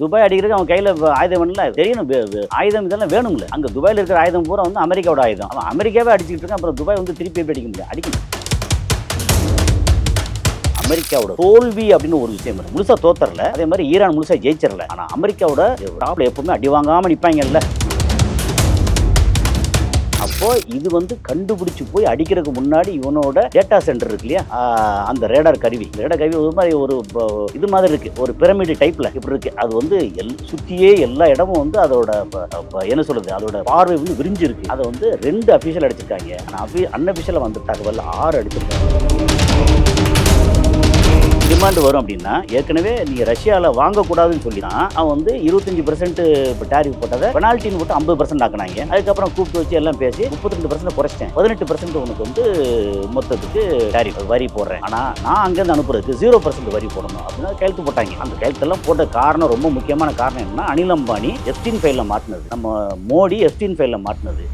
Dubai அடிக்கிறதுக்கு அவன் கையில் ஆயுதம் வேணும்ல தெரியணும். ஆயுதம் இதெல்லாம் வேணும்ல. அங்கே துபாயில் இருக்கிற ஆயுதம் பூரா வந்து அமெரிக்காவோட ஆயுதம். அவன் அமெரிக்காவே அடிச்சுட்டு இருக்கான். அப்புறம் துபாய் வந்து திருப்பி எப்படி அடிக்க முடியும்? அடிக்க முடியும். அமெரிக்காவோட தோல்வி அப்படின்னு ஒரு விஷயம் இருக்கு. முழுசா தோத்தரல, அதே மாதிரி ஈரான் முழுசா ஜெயிச்சிடல. ஆனா அமெரிக்காவோட டாப்ல எப்பவுமே அடி வாங்காம நிப்பாங்கல்ல. அப்போ இது வந்து கண்டுபிடிச்சு போய் அடிக்கிறதுக்கு முன்னாடி இவனோட டேட்டா சென்டர் இருக்கு இல்லையா, அந்த ரேடார் கருவி ஒரு மாதிரி ஒரு இது மாதிரி இருக்கு, ஒரு பிரமிடு டைப்ல இப்படி இருக்கு. அது வந்து சுத்தியே எல்லா இடமும் வந்து அதோட என்ன சொல்றது, அதோட பார்வை வந்து விரிஞ்சு இருக்கு. அதை வந்து 2 அபிஷியல் அடிச்சிருக்காங்க. ஆனா அன்அபிஷியல் வந்த தகவல் 6 அடிச்சிருக்காங்க. டிமாண்ட் வரும் அப்படின்னா ஏற்கனவே நீங்க ரஷ்யாவில் வாங்கக்கூடாதுன்னு சொல்லி தான் அவன் வந்து 25% டேரிஃப் போட்டதை பெனால்ட்டின்னு போட்டு 50% ஆக்கினாங்க. அதுக்கப்புறம் கூப்பிட்டு வச்சு எல்லாம் பேசி 32% குறைச்சிட்டேன், 18% உனக்கு வந்து மொத்தத்துக்கு டேரிஃப் வரி போடுறேன், ஆனா நான் அங்கேருந்து அனுப்புறதுக்கு 0% வரி போடணும் அப்படின்னு கையெழுத்து போட்டாங்க. அந்த கையெழுத்தெல்லாம் போட்ட காரணம், ரொம்ப முக்கியமான காரணம் என்னன்னா, அனில் அம்பானி எப்ஸ்டீன் ஃபைலில் மாட்டினது, நம்ம மோடி எப்ஸ்டீன் ஃபைலில் மாட்டினது.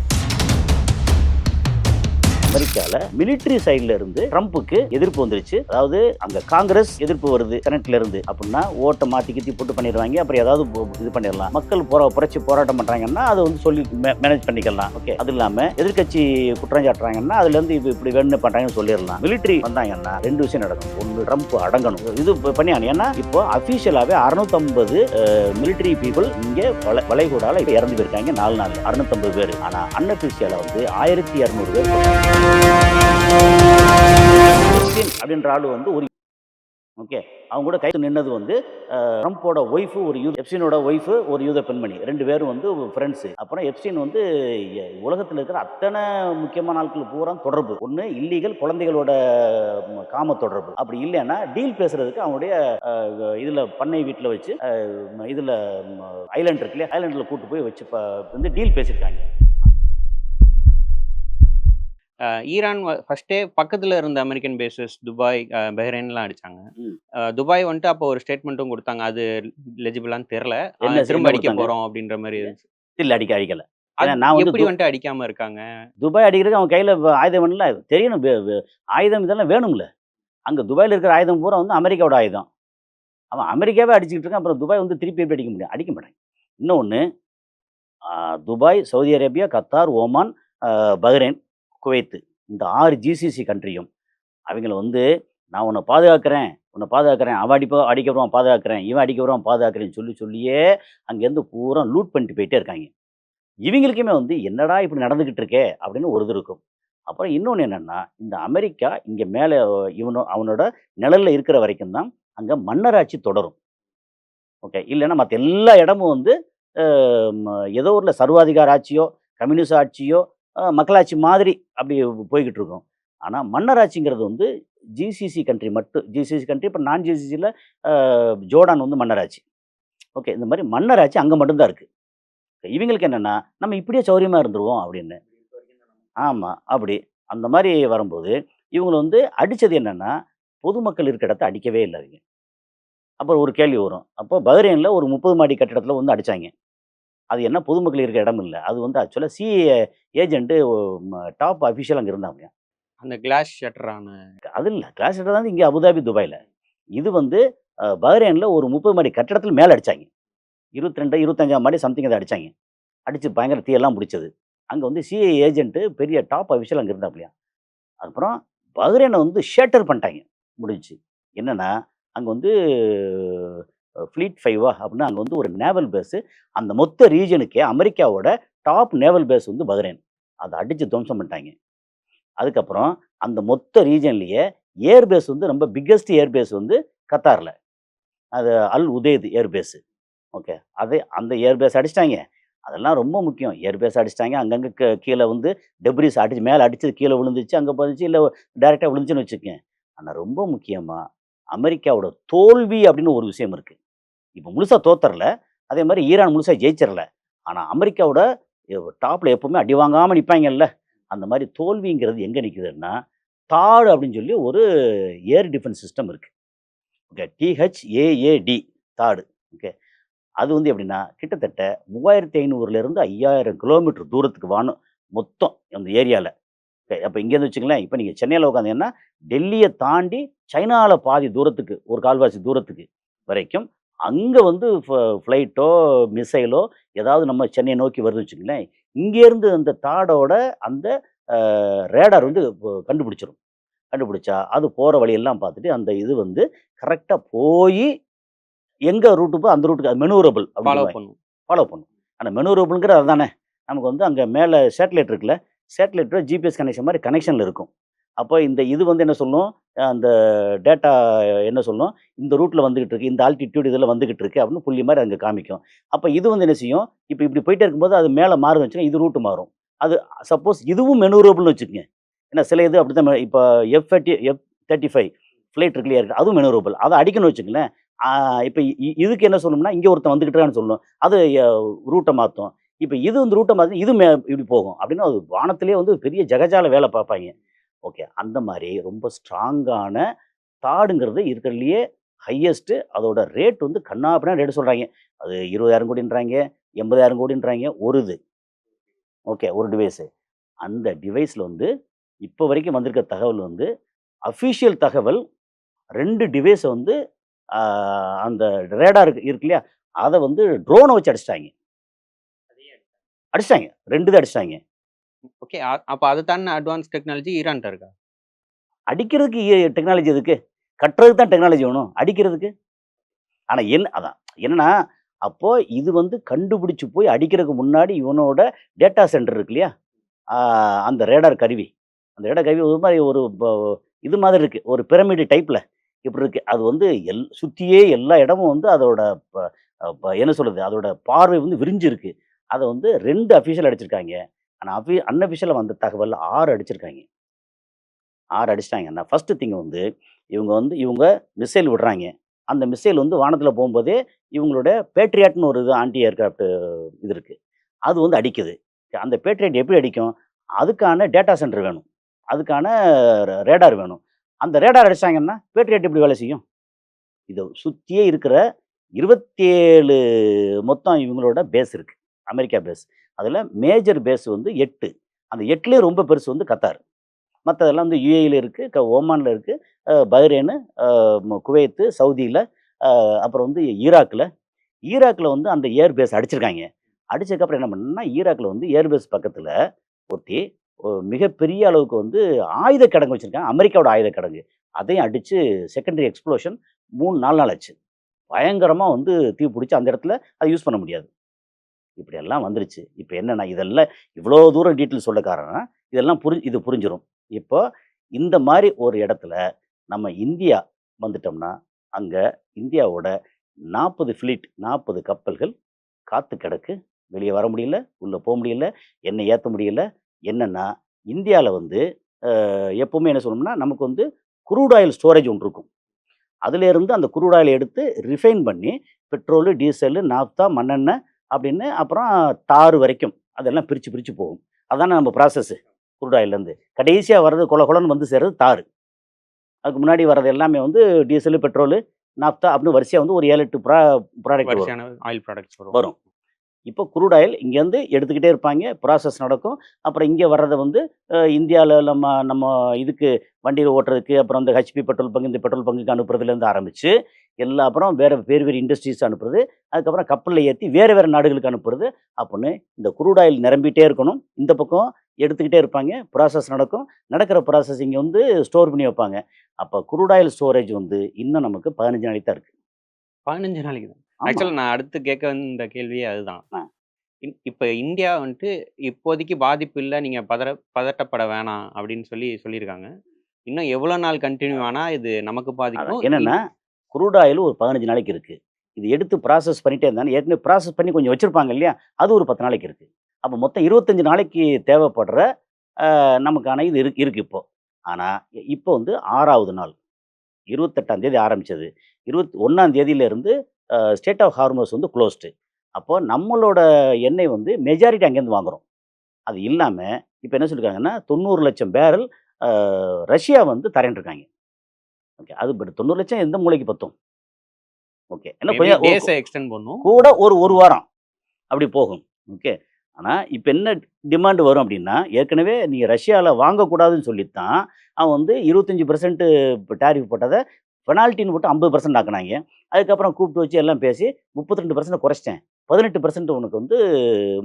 அமெரிக்கால மிலிட்டரி சைட்ல இருந்து ட்ரம்புக்கு எதிர்ப்பு வந்துருச்சு. அதாவது அங்க காங்கிரஸ் எதிர்ப்பு வருது செனட்ல இருந்து அப்படின்னா ஓட்டை மாத்தி கித்தி போட்டு பண்ணிடுவாங்க. அப்புறம் ஏதாவது இது பண்ணிடலாம். மக்கள் புரட்சி போராட்டம் பண்றாங்கன்னா அதை வந்து சொல்லி மேனேஜ் பண்ணிக்கலாம். ஓகே, அது இல்லாம எதிர்கட்சி குற்றம் சாட்டுறாங்கன்னா அதுல இருந்து இப்படி வேணும் பண்றாங்கன்னு சொல்லிடலாம். மிலிட்டரி வந்தாங்கன்னா 2 விஷயம் நடக்கும். ஒன்று, ட்ரம்ப் அடங்கணும். இது பண்ணியாங்க. ஏன்னா இப்போ அபிஷியலாவே 650 மிலிட்டரி பீப்புள் இங்க வளைகுடால இப்ப இறந்து போயிருக்காங்க 4 நாள் 650 பேர். ஆனா அன்அபிஷியலா வந்து 1200 பேர் அப்படின்ற ஆளு வந்து ஒரு ஓகே, அவங்க கூட கைது நின்னது வந்து ட்ரம்போட ஒய்ஃபு, ஒரு எப்ஸ்டீனோட ஒய்ஃபு, ஒரு யூத பெண்மணி, 2 பேரும் வந்து ஃப்ரெண்ட்ஸு. அப்புறம் எப்ஸ்டீன் வந்து உலகத்தில் இருக்கிற அத்தனை முக்கியமான ஆட்கள் பூரா தொடர்பு. ஒன்று இல்லீகல் குழந்தைகளோட காம தொடர்பு, அப்படி இல்லைன்னா டீல் பேசுறதுக்கு அவனுடைய இதில் பண்ணை வீட்டில் வச்சு இதில் ஐலாண்ட் இருக்கு இல்லையா, ஐலாண்டில் கூட்டு போய் வச்சு வந்து டீல் பேசியிருக்காங்க. ஈரான் ஃபர்ஸ்ட்டே பக்கத்துல இருந்த அமெரிக்கன் பேசஸ் துபாய், பஹ்ரைன்லாம் அடிச்சாங்க. துபாய் வந்துட்டு அப்போ ஒரு ஸ்டேட்மெண்ட்டும் குடுத்தாங்க. அது லெஜிபிளான்னு தெரியல. திரும்ப அடிக்க போறோம் அப்படின்ற மாதிரி இருந்துச்சு. இல்ல, அடிக்கல. நான் எப்படி வந்துட்டு அடிக்காம இருக்காங்க? துபாய் அடிக்கிறதுக்கு அவன் கையில ஆயுதம் வேணும்ல தெரியணும். ஆயுதம் இதெல்லாம் வேணும்ல. அங்க துபாயில் இருக்கிற ஆயுதம் பூரா வந்து அமெரிக்காவோட ஆயுதம். அவன் அமெரிக்காவே அடிச்சுக்கிட்டு இருக்கான். அப்புறம் துபாய் வந்து திருப்பி எப்படி அடிக்க முடியும்? அடிக்க மாட்டாங்க. இன்னொன்று, Dubai, Saudi Arabia, Qatar, Oman, Bahrain, Kuwait, இந்த 6 ஜிசிசி கண்ட்ரியும் அவங்கள வந்து நான் உன்னை பாதுகாக்கிறேன், அவன் அடிக்கப்புறம் பாதுகாக்கிறேன், இவன் அடிக்கப்புறம் பாதுகாக்கிறேன்னு சொல்லியே அங்கேருந்து பூரா லூட் பண்ணிட்டு போயிட்டே இருக்காங்க. இவங்களுக்குமே வந்து என்னடா இப்படி நடந்துக்கிட்டு இருக்கே அப்படின்னு ஒரு இது இருக்கும். அப்புறம் இன்னொன்று என்னென்னா, இந்த அமெரிக்கா இங்கே மேலே அவனோட நிழலில் இருக்கிற வரைக்கும் தான் அங்கே மன்னராட்சி தொடரும். ஓகே, இல்லைன்னா மற்ற எல்லா இடமும் வந்து ஏதோ ஒரு சர்வாதிகார ஆட்சியோ, கம்யூனிஸ்ட் ஆட்சியோ, மக்களாட்சி மாதிரி அப்படி போய்கிட்டு இருக்கும். ஆனால் மன்னராட்சிங்கிறது வந்து ஜிசிசி கண்ட்ரி மட்டும். ஜிசிசி கண்ட்ரி இப்போ நான் ஜிசிசியில் ஜோர்டான் வந்து மன்னராட்சி. ஓகே, இந்த மாதிரி மன்னராட்சி அங்கே மட்டும்தான் இருக்குது. இவங்களுக்கு என்னென்னா, நம்ம இப்படியே சௌரியமாக இருந்துருவோம் அப்படின்னு. ஆமாம், அப்படி அந்த மாதிரி வரும்போது இவங்களை வந்து அடித்தது என்னென்னா, பொதுமக்கள் இருக்கிற இடத்த அடிக்கவே இல்லை அவங்க. அப்புறம் ஒரு கேள்வி வரும். அப்போ பஹ்ரைனில் ஒரு 30 மாடி கட்டிடத்தில் வந்து அடித்தாங்க. அது என்ன, பொதுமக்கள் இருக்கிற இடம் இல்லை. அது வந்து ஆக்சுவலாக சிஏ ஏஜென்ட்டு டாப் அஃபிஷியல் அங்கே இருந்தாங்க. அந்த கிளாஸ் ஷட்டரான அது இல்லை, கிளாஸ் ஷட்டர் தான் இங்கே அபுதாபி, துபாயில். இது வந்து பஹ்ரைனில் ஒரு 30 மாடி கட்டிடத்தில் மேலே அடித்தாங்க. 22, 25ஆம் மாடி சம்திங் அதை அடித்தாங்க. அடித்து பயங்கர தீயெல்லாம் பிடிச்சது. அங்கே வந்து சிஏ ஏஜென்ட்டு பெரிய டாப் அஃபிஷியல் அங்கே இருந்தாப்லையா. அப்புறம் பஹ்ரைனை வந்து ஷேட்டர் பண்ணிட்டாங்க. முடிஞ்சிச்சு. என்னென்னா, அங்கே வந்து ஃப்ளீட் 5 அப்படின்னா அங்கே வந்து ஒரு நேவல் பேஸு. அந்த மொத்த ரீஜனுக்கே அமெரிக்காவோட டாப் நேவல் பேஸ் வந்து பஹ்ரைன். அதை அடித்து துவம்சம் பண்ணிட்டாங்க. அதுக்கப்புறம் அந்த மொத்த ரீஜன்லேயே ஏர் பேஸ் வந்து ரொம்ப பிக்கஸ்ட் ஏர் பேஸ் வந்து கத்தாரில். அது அல் உதேத் ஏர் பேஸு. ஓகே, அந்த ஏர் பேஸ் அடிச்சிட்டாங்க. அதெல்லாம் ரொம்ப முக்கியம். ஏர் பேஸ் அடிச்சிட்டாங்க. அங்கங்கே கீழே வந்து டெப்ரிஸ் அடிச்சு மேலே அடிச்சது கீழே விழுந்துச்சு, அங்கே போச்சு, இல்லை டைரெக்டாக விழுந்துச்சுன்னு வச்சுக்கோங்க. ஆனால் ரொம்ப முக்கியமாக அமெரிக்காவோட தோல்வி அப்படின்னு ஒரு விஷயம் இருக்குது. இப்போ முழுசாக தோத்தரல, அதே மாதிரி ஈரான் முழுசாக ஜெயிச்சிடல. ஆனால் அமெரிக்காவோட டாப்பில் எப்போவுமே அடி வாங்காமல் நிற்பாங்கல்ல, அந்த மாதிரி தோல்விங்கிறது எங்கே நிற்குதுன்னா, தாடு அப்படின்னு சொல்லி ஒரு ஏர் டிஃபென்ஸ் சிஸ்டம் இருக்குது. Okay, THAAD தாடு. ஓகே, அது வந்து எப்படின்னா கிட்டத்தட்ட 3500லேருந்து 5000 கிலோமீட்டர் தூரத்துக்கு வாணும் மொத்தம் அந்த ஏரியாவில். அப்போ இங்கேருந்து வச்சுங்களேன், இப்போ நீங்கள் சென்னையில் உட்காந்தீங்கன்னா டெல்லியை தாண்டி சைனாவில் பாதி தூரத்துக்கு, ஒரு கால்வாசி தூரத்துக்கு வரைக்கும் அங்கே வந்து ஃப்ளைட்டோ மிசைலோ ஏதாவது நம்ம சென்னையை நோக்கி வருதுன்னு வச்சுங்களேன், இங்கேருந்து அந்த தாடோட அந்த ரேடார் வந்து கண்டுபிடிச்சிரும். கண்டுபிடிச்சா அது போகிற வழியெல்லாம் பார்த்துட்டு அந்த இது வந்து கரெக்டாக போய் எங்கே ரூட்டு போ அந்த ரூட்டுக்கு அது மெனூரபிள் அப்படின்னு ஃபாலோ சொல்லுவாங்க. பண்ணும். ஃபாலோ பண்ணும். ஆனால் மெனூரபிள்ங்கிறது அதுதானே. நமக்கு வந்து அங்கே மேலே சேட்டலைட் இருக்குல்ல, சேட்டலைட்டோட ஜிபிஎஸ் கனெக்ஷன் மாதிரி கனெக்ஷனில் இருக்கும். அப்போ இந்த இது வந்து என்ன சொல்லும், அந்த டேட்டா என்ன சொல்லும், இந்த ரூட்டில் வந்துகிட்டு இருக்கு, இந்த ஆல்டிடியூட் இதில் வந்துகிட்டு இருக்கு அப்படின்னு புள்ளி மாதிரி அங்கே காமிக்கும். அப்போ இது வந்து என்ன செய்யும், இப்போ இப்படி போயிட்டே இருக்கும்போது அது மேலே மாறுதுன்னு வச்சுக்கோங்க, இது ரூட்டு மாறும். அது சப்போஸ் இதுவும் மெனூரபிள்னு வச்சுக்கோங்க. ஏன்னா சில இது அப்படி தான். இப்போ F-35 ஃப்ளைட் இருக்கு இல்லையா, அதுவும் மெனூரபிள். அதை அடிக்கணும்னு வச்சுக்கங்களேன். இப்போ இதுக்கு என்ன சொல்லணும்னா, இங்கே ஒருத்தன் வந்துகிட்டு இருக்கான்னு சொல்லணும். அது ரூட்டை மாற்றும். இப்போ இது வந்து ரூட்டை மாற்றி இது இப்படி போகும். அப்படின்னா அது வானத்திலேயே வந்து பெரிய ஜகஜால வேலை பார்ப்பாங்க. ஓகே. அந்த மாதிரி ரொம்ப ஸ்ட்ராங்கான தாடுங்கிறது இருக்கிறதுலையே ஹையஸ்ட்டு. அதோட ரேட் வந்து கன்னாப்பின்னா ரேட் சொல்கிறாங்க. அது 20,000 கோடின்றாங்க, 80,000 கோடின்றாங்க ஒரு இது. ஓகே. ஒரு டிவைஸு. அந்த டிவைஸில் வந்து இப்போ வரைக்கும் வந்திருக்க தகவல் வந்து அஃபிஷியல் தகவல் 2 டிவைஸை வந்து அந்த ரேடார் இருக்கு இல்லையா, அதை வந்து ட்ரோனை வச்சு அடிச்சிட்டாங்க. 2 தான் அடிச்சிட்டாங்க. ஓகே. அப்ப அத தாண்டின அட்வான்ஸ் டெக்னாலஜி ஈரான்ட்ட இருக்கா? அடிக்கிறதுக்கு டெக்னாலஜி எதுக்கு? கட்டுறதுக்கு தான் டெக்னாலஜி வேணும். அடிக்கிறதுக்கு? ஆனா அதான். என்னன்னா, அப்போ இது வந்து கண்டுபிடிச்சு போய் அடிக்கிறதுக்கு முன்னாடி இவனோட டேட்டா சென்டர் இருக்கு இல்லையா? ஆ அந்த ரேடார் கருவி. அந்த ரேடார் கருவி ஒரு மாரி ஒரு இது மாதிரி இருக்கு. ஒரு பிரமிடு டைப்ல இப்படி இருக்கு. அது வந்து சுத்தியே எல்லா இடமும் வந்து அதோட ப ப என்ன சொல்றது? அதோட பார்வை வந்து விரிஞ்சிருக்கு. அத வந்து 2 அஃபிஷியல் அடிச்சிருக்காங்க. ஆனா அன்அஃபிஷியலா வந்த தகவல் 6 அடிச்சிருக்காங்க. 6 அடிச்சுட்டாங்கன்னா, ஃபர்ஸ்ட்டு திங் வந்து இவங்க மிசைல் விடுறாங்க. அந்த மிசைல் வந்து வானத்தில போம்போதே இவங்களோட பேட்ரியாட்ன்னு ஒரு இது ஆன்டி ஏர்கிராஃப்ட் இது இருக்கு. அது வந்து அடிக்குது. அந்த பேட்ரியாட் எப்படி அடிக்கும்? அதுக்கான டேட்டா சென்டர் வேணும். அதுக்கான ரேடார் வேணும். அந்த ரேடார் அடிச்சாங்கன்னா, பேட்ரியாட் எப்படி வேலை செய்யும்? இத சுத்தியே இருக்கிற 27 மொத்தம் இவங்களோட பேஸ் இருக்கு. America base. அதில மேஜர் பேஸ் வந்து 8. அந்த 8லயும் ரொம்ப பெருசு வந்து கத்தார். மத்ததெல்லாம் வந்து யுஏஇல இருக்கு, ஓமான்ல இருக்கு, பஹ்ரைனு, குவைத்து, சவுதியில, அப்புறம் வந்து ஈராக்ல. ஈராக்ல வந்து அந்த ஏர் பேஸ் அடிச்சிருக்காங்க. அடிச்சதுக்கப்புறம் என்ன பண்ணணும்னா, ஈராக்ல வந்து ஏர் பேஸ் பக்கத்துல ஒட்டி மிகப்பெரிய அளவுக்கு வந்து ஆயுத கிடங்கு வச்சிருக்காங்க. அமெரிக்காவோட ஆயுத கிடங்கு. அதையும் அடிச்சு செகண்டரி எக்ஸ்ப்ளோஷன் 3, 4 நாள் ஆச்சு. பயங்கரமா வந்து தீ பிடிச்சு அந்த இடத்துல அத யூஸ் பண்ண முடியாது. இப்படியெல்லாம் வந்துருச்சு. இப்ப என்னன்னா, இதெல்லாம் இவ்வளோ தூரம் டீட்டெயில் சொல்ல காரணம், இதெல்லாம் இது புரிஞ்சிரும். இப்போ இந்த மாரி ஒரு இடத்துல நம்ம இந்தியா வந்துட்டோம்னா, அங்க இந்தியாவோட 40 ஃப்ளீட் 40 கப்பல்கள் காத்து கிடக்கு. வெளிய வர முடியல, உள்ள போ முடியல, எண்ணெய் ஏத்த முடியல. என்னன்னா, இந்தியால வந்து எப்பவுமே என்ன சொல்லணும்னா, நமக்கு வந்து குரூட் ஆயில் ஸ்டோரேஜ் ஒண்ணு இருக்கும். அதிலேருந்து அந்த குரூட் ஆயில எடுத்து ரிஃபைன் பண்ணி பெட்ரோலு, டீசலு, நாப்தா, மண்ணெண்ணெய் அப்படின்னு அப்புறம் தார் வரைக்கும் அதெல்லாம் பிரிச்சு பிரிச்சு போகும். அதானே நம்ம ப்ராசஸ். குரூட் ஆயில்லேருந்து. கடைசியா வர்றது கொல கொலன்னு வந்து சேர்றது தாரு. அதுக்கு முன்னாடி வர்றது எல்லாமே வந்து டீசலு, பெட்ரோலு, நாப்தா அப்படின்னு வரிசையா வந்து ஒரு 7, 8 ப்ராடக்ட் வரும். வரிசையான ஆயில் ப்ராடக்ட்ஸ் வரும். வரும். இப்போ குரூட் ஆயில் இங்கேருந்து எடுத்துக்கிட்டே இருப்பாங்க. ப்ராசஸ் நடக்கும். அப்புறம் இங்கே வர்றத வந்து இந்தியால நம்ம நம்ம இதுக்கு வண்டியில ஓட்டுறதுக்கு, அப்புறம் இந்த ஹெச்பி பெட்ரோல் பங்க், இந்த பெட்ரோல் பங்குக்கு அனுப்புறதுலேருந்து ஆரம்பிச்சு, எல்லா அப்புறம் வேற வேறு வேறு இண்டஸ்ட்ரீஸ் அனுப்புறது. அதுக்கப்புறம் கப்பல்ல ஏத்தி வேறு வேறு நாடுகளுக்கு அனுப்புறது. அப்படின்னு இந்த குரூட் ஆயில் நிரம்பிட்டே இருக்கணும். இந்த பக்கம் எடுத்துக்கிட்டே இருப்பாங்க. ப்ராசஸ் நடக்கும். நடக்கிற ப்ராசஸ் இங்க வந்து ஸ்டோர் பண்ணி வைப்பாங்க. அப்ப குரூட் ஆயில் ஸ்டோரேஜ் வந்து இன்னும் நமக்கு 15 நாளைக்கு தான் இருக்கு. 15 நாளைக்கு தான். ஆமா. ஆக்சுவலா நான் அடுத்து கேட்க வந்த கேள்வியே அதுதான். ஆ. இப்ப இந்தியா வந்துட்டு இப்போதைக்கு பாதிப்பு இல்ல. நீங்க பதட்டப்பட வேணாம் அப்படின்னு சொல்லியிருக்காங்க. இன்னும் எவ்வளோ நாள் கன்டின்யூ ஆனா இது நமக்கு அதான். பாதிக்கும்? என்னன்னா, குரூட் ஆயில் ஒரு 15 நாளைக்கு இருக்கு. இது எடுத்து ப்ராசஸ் பண்ணிட்டே இருந்தாங்க. ஏற்கனவே ப்ராசஸ் பண்ணி கொஞ்சம் வச்சிருப்பாங்க இல்லையா? அது ஒரு 10 நாளைக்கு இருக்கு. அப்ப மொத்தம் 25 நாளைக்கு தேவைப்படுற நமக்கான இது இருக்கு இப்போ. ஆனா, இப்போ வந்து 6வது நாள். 28ஆம் தேதி ஆரம்பிச்சது. 21ஆம் தேதியிலிருந்து ஸ்டேட் ஆஃப் ஹார்மோஸ் வந்து குளோஸ்டு. அப்போ நம்மளோட எண்ணெய் வந்து மெஜாரிட்டி அங்கேருந்து வாங்குறோம். அது இல்லாம இப்ப என்ன சொல்லியிருக்காங்கன்னா, 90,00,000 பேரல் அ ரஷ்யா வந்து தரேன்ட்டு இருக்காங்க. ஓகே. அது பட் 90,00,000 எந்த மூலைக்கு பத்தும்? ஓகே. ஏன்னா மேபி கொஞ்சம் பேஸ எக்ஸ்டெண்ட் பண்ணும். கூட ஒரு 1 வாரம் அப்படி போகும். ஓகே. ஆனா, இப்ப என்ன டிமாண்ட் வரும் அப்படின்னா, ஏற்கனவே நீங்க ரஷ்யால வாங்கக்கூடாதுன்னு சொல்லித்தான், அவன் வந்து 25% டாரிஃப் போட்டத பெனால்ட்டின்னு போட்டு 50% ஆக்குனாங்க. அதுக்கப்புறம் கூப்பிட்டு வச்சு எல்லாம் பேசி 32% குறைச்சிட்டேன். 18% உனக்கு வந்து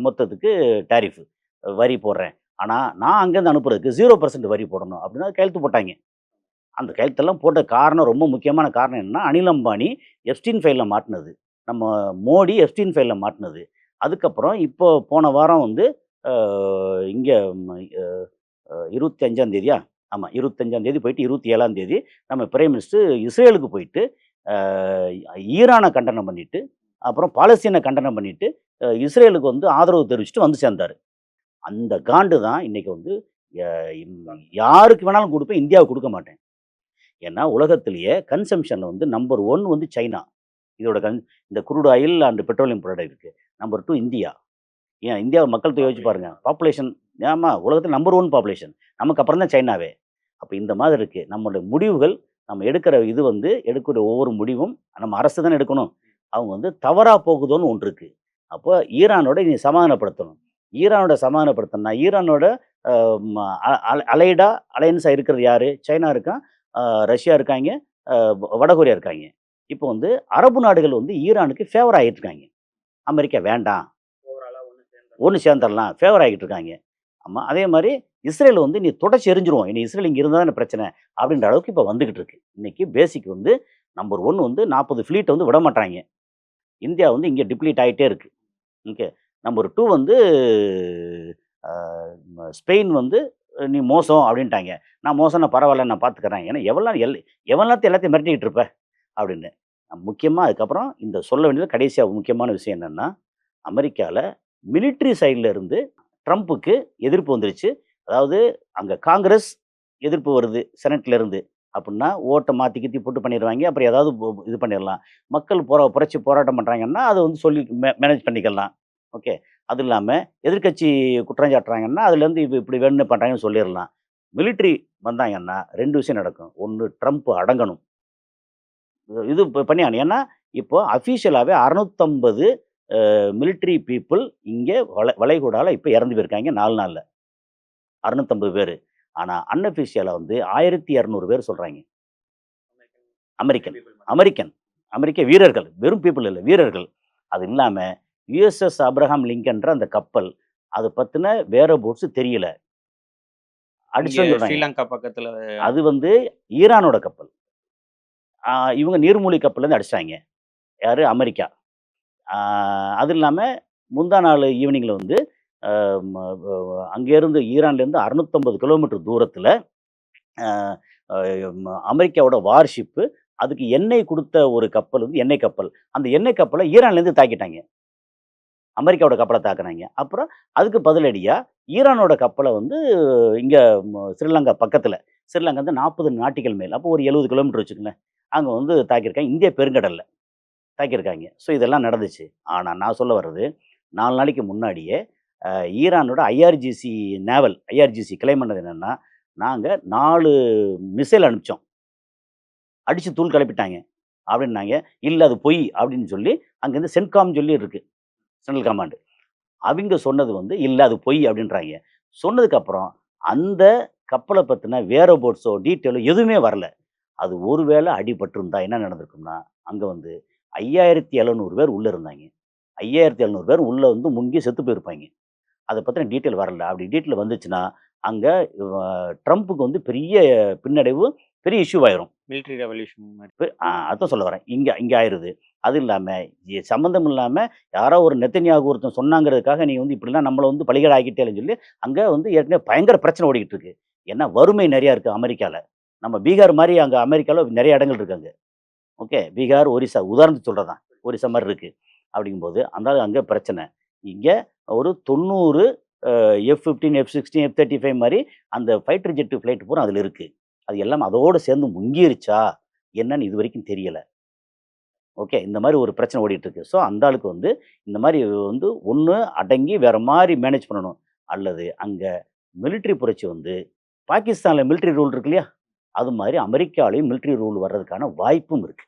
மொத்தத்துக்கு டாரிஃப் வரி போடுறேன். ஆனா, நான் அங்கேருந்து அனுப்புறதுக்கு 0% வரி போடணும் அப்படின்னு கையெழுத்து போட்டாங்க. அந்த கையெழுத்தெல்லாம் போட்ட காரணம் ரொம்ப முக்கியமான காரணம் என்னன்னா, அனில் அம்பானி எப்ஸ்டீன் ஃபைல்ல மாட்டுனது. நம்ம மோடி எப்ஸ்டீன் ஃபைல்ல மாட்டுனது. அதுக்கப்புறம் இப்போ போன வாரம் வந்து அ இங்க ம அ அ 25ஆம் தேதியா? ஆமா 25ஆம் தேதி போயிட்டு 27ஆம் தேதி நம்ம பிரைம் மினிஸ்டர் இஸ்ரேலுக்கு போயிட்டு, அ ஈரான கண்டனம் பண்ணிட்டு, அப்புறம் பாலஸ்தீன கண்டனம் பண்ணிட்டு, இஸ்ரேலுக்கு வந்து ஆதரவு தெரிவிச்சுட்டு வந்து சேர்ந்தாரு. அந்த காண்டு தான் இன்னைக்கு வந்து ய யாருக்கு வேணாலும் குடுப்பேன், இந்தியாவுக்கு குடுக்க மாட்டேன். ஏன்னா, உலகத்திலேயே கன்சம்ப்ஷன்ல வந்து நம்பர் 1 வந்து சைனா. இதோட இந்த crude oil and petroleum product இருக்கு. Number 2 India. ஏன் இந்தியா மக்கள் தொகை யோசிச்சு பாருங்க. பாப்புலேஷன் ஆமா உலகத்தில நம்பர் 1 பாப்புலேஷன். நமக்கு அப்புறம் தான் சைனாவே. அப்ப இந்த மாதிரி இருக்கு. நம்முடைய முடிவுகள் நம்ம எடுக்கிற இது வந்து எடுக்கிற ஒவ்வொரு முடிவும் நம்ம அரசு தானே எடுக்கணும். அவங்க வந்து தவறா போகுதோன்னு ஒன்று இருக்கு. அப்போ ஈரானோட நீ சமாதானப்படுத்தணும். ஈரானோட சமாதானப்படுத்தணும்னா, ஈரானோட அ ம அ அல அலைடா அலையன்ஸா இருக்கிறது யாரு? சைனா இருக்கான், அ ரஷ்யா இருக்காய்ங்க, வடகொரியா இருக்காய்ங்க. இப்போ வந்து அரபு நாடுகள் வந்து ஈரானுக்கு ஃபேவர் ஆயிட்டு இருக்காய்ங்க. அமெரிக்கா வேண்டாம். ஒண்ணு சேர்ந்துரலாம். ஃபேவர் ஆகிட்டு இருக்காய்ங்க. ஆமா. அதே மாரி இஸ்ரேல் வந்து நீ தொடச்சு எறிஞ்சுருவோம். இனி இஸ்ரேல் இங்க இருந்தா தானே பிரச்சனை. அப்படின்ற அளவுக்கு இப்ப வந்துகிட்டு இருக்கு. இன்னைக்கு பேசிக் வந்து நம்பர் 1 வந்து 40 ஃப்ளீட் வந்து விடமாட்றாய்ங்க. இந்தியா வந்து இங்க டிப்ளீட் ஆயிட்டே இருக்கு. ஓகே. நம்பர் 2 வந்து அ ஸ்பெயின் வந்து நீ மோசம் அப்படின்ட்டாய்ங்க. நான் மோசம்னா பரவால்ல நான் பார்த்துக்கிறேன். ஏன்னா எவ்வளவு நேரத்துக்கு எல்லாத்தையும் மிரட்டிக்கிட்டு இருப்ப அப்படின்னு. முக்கியமா அதுக்கப்புறம் இந்த சொல்ல வேண்டியது கடைசியா முக்கியமான விஷயம் என்னன்னா, அமெரிக்கால மிலிட்டரி சைட்ல இருந்து ட்ரம்புக்கு எதிர்ப்பு வந்துருச்சு. அதாவது அங்க காங்கிரஸ் எதிர்ப்பு வருது செனட்ல இருந்து. அப்புட்ன்னா ஓட்ட மாத்தி கீத்தி போட்டு பண்ணிருவாய்ங்க. அப்புறம் ஏதாவது இது பண்ணிறலாம். மக்கள் புரட்சி போராட்டம் பண்றாங்கன்னா, அத வந்து சொல்லி மேனேஜ் பண்ணிக்கலாம். ஓகே. அது இல்லாம எதிர்க்கட்சி குற்றம் சாட்டுறாங்கன்னா, அதுலேருந்து இப்படி வேணும்னே பண்றாங்கன்னு சொல்லிறலாம். மிலிட்டரி வந்தாங்கன்னா 2 விஷயம் நடக்கும். ஒண்ணு ட்ரம்ப் அடங்கணும். இது பண்ணியாகணும். ஏன்னா, இப்போ அஃபிஷியலாவே 650 மிலிட்டரி பீப்பிள் இங்க வளைகுடால இப்ப இறந்து போயிருக்காய்ங்க 4 நாள்ல. 650 பேரு. ஆனா அன்அஃபிஷியலா வந்து 1200 பேர் சொல்றாய்ங்க. அமெரிக்கன். அமெரிக்கன். அமெரிக்க வீரர்கள். வெறும் பீப்பிள் இல்ல. வீரர்கள். அது இல்லாம யுஎஸ்எஸ் ஆப்ரஹாம் லிங்கன்ற அந்த கப்பல், அத பத்தின வேர் அபவுட்ஸ் தெரியல. இங்க அடிச்சுட்டோம்னு சொல்றாய்ங்க. ஸ்ரீலங்கா பக்கத்துல அது வந்து ஈரானோட கப்பல். இவங்க நீர்மூழ்கி கப்பல்லேருந்து அடிச்சுட்டாய்ங்க. யாரு? அமெரிக்கா. ஆ அது இல்லாம முந்தா நாள் ஈவினிங்ல வந்து அ ம வ அங்கேருந்து ஈரான்லேருந்து 650 கிலோமீட்டர் தூரத்தில அ அ அமெரிக்காவோட வார்ஷிப்பு அதுக்கு எண்ணெய் குடுத்த ஒரு கப்பல் வந்து எண்ணெய் கப்பல். அந்த எண்ணெய் கப்பல ஈரான்லேருந்து தாக்கிட்டாய்ங்க. அமெரிக்காவோட கப்பல தாக்குனாய்ங்க. அப்புறம் அதுக்கு பதிலடியா ஈரானோட கப்பல வந்து இங்க ஸ்ரீலங்கா பக்கத்தில. ஸ்ரீலங்கா வந்து 40 நாட்டிகல் மைல். அப்போ ஒரு 70 கிலோமீட்டர் வச்சுக்கங்களேன். அங்க வந்து தாக்கியிருக்காங்க. இந்திய பெருங்கடல்ல. தாக்கியிருக்காய்ங்க. ஸோ இதெல்லாம் நடந்துச்சு. ஆனா நான் சொல்ல வர்றது, 4 நாளைக்கு முன்னாடியே அ ஈரானோட ஐஆர்ஜிசி கிளைம் பண்ணது என்னன்னா, நாங்க 4 மிசைல் அனுப்பிச்சோம். அடிச்சு தூள் கிளப்பிட்டாங்க. அப்படின்னாங்க. இல்ல அது பொய் அப்படின்னு சொல்லி அங்கேருந்து சென்ட்காம் சொல்லி இருக்கு. Central command. அவிங்க சொன்னது வந்து இல்ல அது பொய் அப்படின்றாய்ங்க. சொன்னதுக்கப்புறம் அந்த கப்பல பத்தின வேர் அபவுட்ஸோ, டீட்டெயிலோ எதுவுமே வரல. அது ஒரு வேள அடிபட்டிருந்தா என்ன நடந்திருக்கும்னா, அங்க வந்து 5700 பேர் உள்ள இருந்தாய்ங்க. 5700 பேர் உள்ள வந்து முங்கி செத்து போயிருப்பாய்ங்க. அத பத்தின டீட்டெயில் வரல. அப்படி டீட்டெயில் வந்துச்சுன்னா, அங்க வ ட்ரம்புக்கு வந்து பெரிய பின்னடைவு, பெரிய இஷ்யூ ஆயிரும். மிலிட்டரி ரெவல்யூஷன் மாரி. அதான் சொல்ல வரேன். இங்க இங்க ஆயிருது. அது இல்லாம சம்மந்தம் இல்லாம யாரோ ஒரு நெத்தன்யாகு ஒருத்தன் சொன்னாங்கிறதுக்காக நீ வந்து இப்படிலாம் நம்மள வந்து பலிகடா ஆக்கிட்டேன்னு சொல்லி, அங்க வந்து ஏற்கனவே பயங்கர பிரச்சனை ஓடிக்கிட்டு இருக்கு. ஏன்னா வறுமை நெறையா இருக்கு அமெரிக்கால. நம்ம பீகார் மாரி அங்க அமெரிக்கால நெறைய இடங்கள் இருக்கு அங்க. ஓகே. பீகார், ஒரிஸ்சா உதாரணத்துக்கு சொல்றது தான். ஒரிஸ்சா மாரி இருக்கு. அப்படிங்கும்போது அந்த அங்க பிரச்சனை. இங்க ஒரு 90 F-15, F-16, F-35 மாரி அந்த ஃபைட்டர் ஜெட் ஃபிளைட் பூரா அதுல இருக்கு. அது எல்லாம் அதோட சேர்ந்து முங்கிருச்சா? என்னன்னு இதுவரைக்கும் தெரியல. ஓகே. இந்த மாரி ஒரு பிரச்சனை ஓடிட்டு இருக்கு. ஸோ அந்த ஆளுக்கு வந்து இந்த மாரி வந்து ஒண்ணு அடங்கி வேற மாரி மேனேஜ் பண்ணணும். அல்லது அங்க மிலிட்டரி புரட்சி வந்து பாகிஸ்தான்ல மிலிட்டரி ரூல் இருக்கு இல்லையா? அது மாரி அமெரிக்காலயும் மிலிட்டரி ரூல் வர்றதுக்கான வாய்ப்பும் இருக்கு.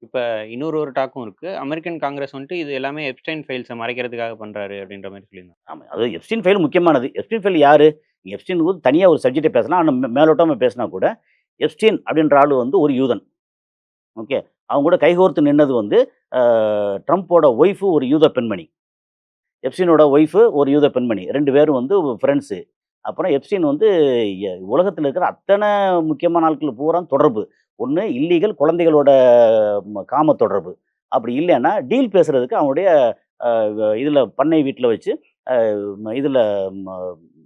இப்ப இன்னொரு ஒரு டாக்கும் இருக்கு. அமெரிக்கன் காங்கிரஸ் வந்துட்டு இது எல்லாமே எப்ஸ்டைன் ஃபைல்ஸ மறைக்கிறதுக்காக பண்றாரு அப்படின்ற மாரி சொல்லியிருந்தாங்க. ஆமா. அது எப்ஸ்டீன் ஃபைல் முக்கியமானது. எப்ஸ்டீன் ஃபைல் யாரு? எப்ஸ்டீன் வந்து தனியா ஒரு சப்ஜெக்ட்டே பேசலாம். ஆனா மேலோட்டமா பேசினா கூட, எப்ஸ்டீன் அப்படின்ற ஆளு வந்து ஒரு யூதன். ஓகே. அவங்க கூட கைகோர்த்து நின்னது வந்து ட்ரம்ப்போட ஒய்ஃபு ஒரு யூத பெண்மணி. எப்ஸ்டீனோட ஒய்ஃபு ஒரு யூத பெண்மணி. 2 பேரும் வந்து ஃப்ரெண்ட்ஸு. அப்புறம் எப்ஸ்டீன் வந்து உலகத்தில இருக்கிற அத்தன முக்கியமான ஆட்கள் பூரா தொடர்பு. ஒண்ணு இல்லீகல் குழந்தைகளோட காம தொடர்பு. அப்படி இல்லன்னா, டீல் பேசுறதுக்கு அவனுடைய அ இதுல பண்ணை வீட்ல வச்சு, அ இதுல ம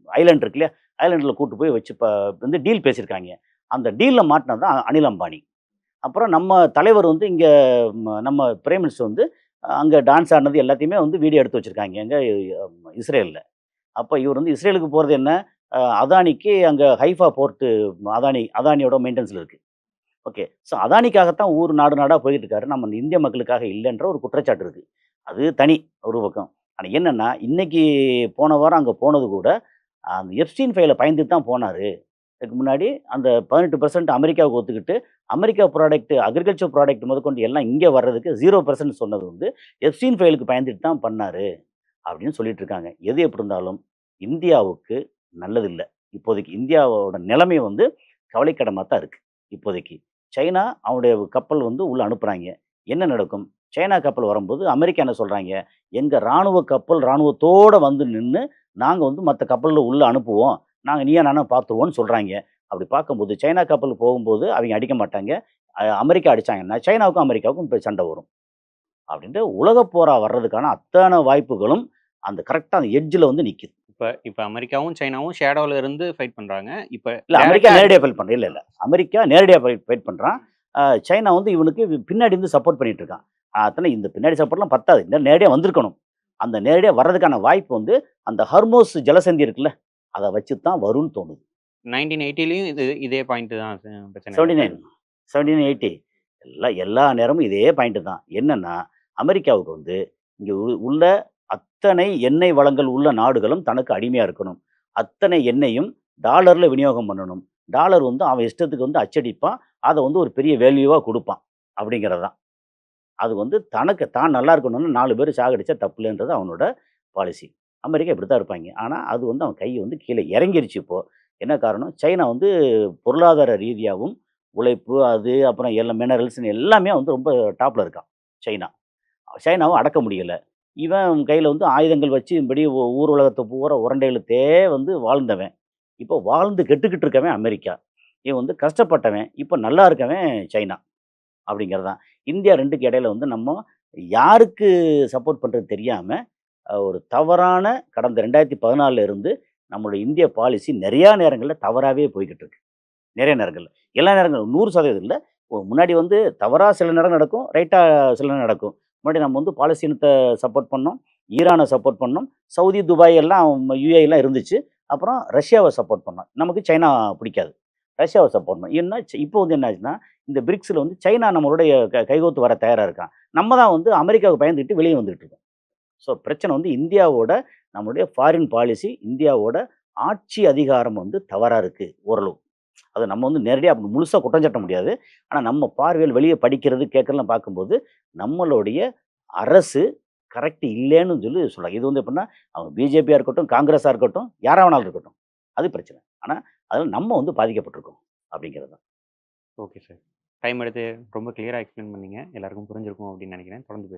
ஐலேண்ட் இருக்கு இல்லையா? ஐலேண்ட்ல கூட்டு போய் வச்சு வந்து டீல் பேசியிருக்காய்ங்க. அந்த டீல்ல மாட்டுனது தான் அனில் அம்பானி. அப்புறம் நம்ம தலைவர் வந்து இங்க நம்ம பிரைம் மினிஸ்டர் வந்து அங்க டான்ஸ் ஆடுனது எல்லாத்தையுமே வந்து வீடியோ எடுத்து வச்சிருக்காய்ங்க. எங்க இஸ்ரேல்ல. அப்ப இவர் வந்து இஸ்ரேலுக்கு போறது என்ன? அதானிக்கு அங்க ஹைஃபா போர்ட்டு அதானியோட மெயின்டனன்ஸ்ல இருக்கு. ஓகே. ஸோ அதானிக்காகத்தான் ஊர் நாடு நாடா போயிட்டு இருக்காரு. நம்ம இந்திய மக்களுக்காக இல்லன்ற ஒரு குற்றச்சாட்டு இருக்கு. அது தனி ஒரு பக்கம். ஆனா என்னன்னா, இன்னைக்கு போன வாரம் அங்க போனது கூட, அந்த எப்ஸ்டீன் ஃபைல பயந்துட்டு தான் போனாரு. இதுக்கு முன்னாடி அந்த 18% அமெரிக்காவுக்கு ஒத்துக்கிட்டு, அமெரிக்கா ப்ராடக்ட் அக்ரிகல்ச்சர் ப்ராடக்ட் முதற்கொண்டு எல்லாம் இங்க வர்றதுக்கு 0% சொன்னது வந்து, எப்ஸ்டீன் ஃபைலுக்கு பயந்துட்டு தான் பண்ணாரு. அப்படின்னு சொல்லிட்டு இருக்காங்க. எது எப்படி இருந்தாலும் இந்தியாவுக்கு நல்லதில்ல. இப்போதைக்கு இந்தியாவோட நிலைமை வந்து கவலைக்கிடமா தான் இருக்கு. இப்போதைக்கு. சைனா அவனுடைய கப்பல் வந்து உள்ள அனுப்புறாய்ங்க. என்ன நடக்கும்? சைனா கப்பல் வரும்போது அமெரிக்கா என்ன சொல்றாய்ங்க? எங்க ராணுவ கப்பல் ராணுவத்தோட வந்து நின்னு, நாங்க வந்து மத்த கப்பல்ல உள்ள அனுப்புவோம். நாங்க நீயா நானா பார்த்துருவோம்ன்னு சொல்றாய்ங்க. அப்படி பார்க்கும்போது சைனா கப்பல் போகும்போது அவைங்க அடிக்க மாட்டாங்க. அமெரிக்கா அடிச்சாங்கன்னா, சைனாவுக்கும் அமெரிக்காவுக்கும் இப்ப சண்டை வரும். அப்படின்ட்டு உலகப் போரா வர்றதுக்கான அத்தன வாய்ப்புகளும் அந்த கரெக்ட்டா அந்த எட்ஜ்ல வந்து நிக்குது. இப்ப இப்ப அமெரிக்காவும், சைனாவும் ஷேடோல இருந்து ஃபைட் பண்றாங்க. இப்ப இல்ல அமெரிக்கா டைரக்ட்டா நேரடியா ஃபைட் பண்ணல. இல்ல. அமெரிக்கா நேரடியா ஃபைட் பண்றான். சைனா வந்து இவனுக்கு பின்னாடி இருந்து சப்போர்ட் பண்ணிட்டு இருக்கான். அத்தன இந்த பின்னாடி சப்போர்ட்லாம் பத்தாது. இந்த நேரடியா வந்திருக்கணும். அந்த நேரடியா வர்றதுக்கான வாய்ப்பு வந்து அந்த ஹர்மோஸ் ஜலசந்தி இருக்குல்ல, அத வச்சு தான் வரும்னு தோணுது. 1980லயும் இதே பாயிண்ட் தான் பிரச்சனை இல்ல சார்? 79 1780 எல்லா நேரமும் இதே பாயிண்ட் தான். என்னன்னா, அமெரிக்காவுக்கு வந்து இங்க உள்ள அத்தனை எண்ணெய் வளங்கள் உள்ள நாடுகளும் தனக்கு அடிமையா இருக்கணும். அத்தனை எண்ணெயும் டாலர்ல விநியோகம் பண்ணணும். டாலர் வந்து அவன் இஷ்டத்துக்கு வந்து அச்சடிப்பான். அத வந்து ஒரு பெரிய வேல்யூவா குடுப்பான். அப்படிங்கிறது தான். அது வந்து தனக்கு தான் நல்லா இருக்கணும்னு 4 பேர் சாகடிச்சா தப்பில்லன்றது அவனோட பாலிசி. அமெரிக்கா இப்படித்தான் இருப்பாய்ங்க. ஆனா, அது வந்து அவன் கை வந்து கீழ இறங்கிருச்சு இப்போ. என்ன காரணம்? சைனா வந்து பொருளாதார ரீதியாவும், உழைப்பு அது அப்புறம் எல்லாம் மினரல்ஸ்ன்னு எல்லாமே வந்து ரொம்ப டாப்ல இருக்கான். சைனா. சைனாவ அடக்க முடியல. இவன் கையில வந்து ஆயுதங்கள் வச்சு இப்படி ஊர் உலகத்த பூரா உருண்ட இழுத்தே வந்து வாழ்ந்தவன். இப்போ வாழ்ந்து கெட்டுக்கிட்டு இருக்கவன் அமெரிக்கா. இவன் வந்து கஷ்டப்பட்டவன். இப்ப நல்லா இருக்கவன் சைனா. அப்படிங்கிறது தான். இந்தியா 2க்கு இடையில வந்து நம்ம யாருக்கு சப்போர்ட் பண்றது தெரியாம, ஒரு தவறான கடந்த 2014ல இருந்து நம்முடைய இந்திய பாலிசி நெறையா நேரங்கள்ல தவறாவே போய்க்கிட்டு இருக்கு. நெறைய நேரங்கள்ல. எல்லா நேரங்களும் 100% இல்ல. முன்னாடி வந்து தவறா சில நேரம் நடக்கும். ரைட்டா சில நேரம் நடக்கும். முன்னாடி நம்ம வந்து பாலஸ்தீனத்த சப்போர்ட் பண்ணோம். ஈரான சப்போர்ட் பண்ணோம். சவுதி, துபாய் எல்லாம் யுஏஇலாம் இருந்துச்சு. அப்புறம் ரஷ்யாவ சப்போர்ட் பண்ணோம். நமக்கு சைனா பிடிக்காது. ரஷ்யாவ சப்போர்ட் பண்ணோம். என்ன இப்போ வந்து என்ன ஆச்சுன்னா, இந்த பிரிக்ஸ்ல வந்து சைனா நம்மளுடைய கைகோர்த்து வர தயாரா இருக்கான். நம்ம தான் வந்து அமெரிக்காவுக்கு பயந்துகிட்டு வெளிய வந்துட்டு இருக்கோம். ஸோ பிரச்சனை வந்து இந்தியாவோட நம்மளுடைய ஃபாரின் பாலிசி, இந்தியாவோட ஆட்சி அதிகாரம் வந்து தவறா இருக்கு ஓரளவு. அத நம்ம வந்து நேரடியா அப்படி முழுசா குற்றம் சாட்ட முடியாது. ஆனா நம்ம பார்வையில் வெளிய படிக்கிறது, கேட்கறதெல்லாம் பார்க்கும்போது, நம்மளுடைய அரசு கரெக்ட் இல்லன்னு சொல்லி சொல்லலாம். இது வந்து எப்படின்னா, அவங்க பிஜேபியா இருக்கட்டும், காங்கிரஸா இருக்கட்டும், யாரா வேணாலும் இருக்கட்டும். அது பிரச்சனை. ஆனா, அதில நம்ம வந்து பாதிக்கப்பட்டுருக்கோம். அப்படிங்கிறது தான். Okay sir. டைம் எடுத்து ரொம்ப கிளியரா எக்ஸ்பிளைன் பண்ணீங்க. எல்லாருக்கும் புரிஞ்சிருக்கும் அப்படின்னு நினைக்கிறேன். தொடர்ந்து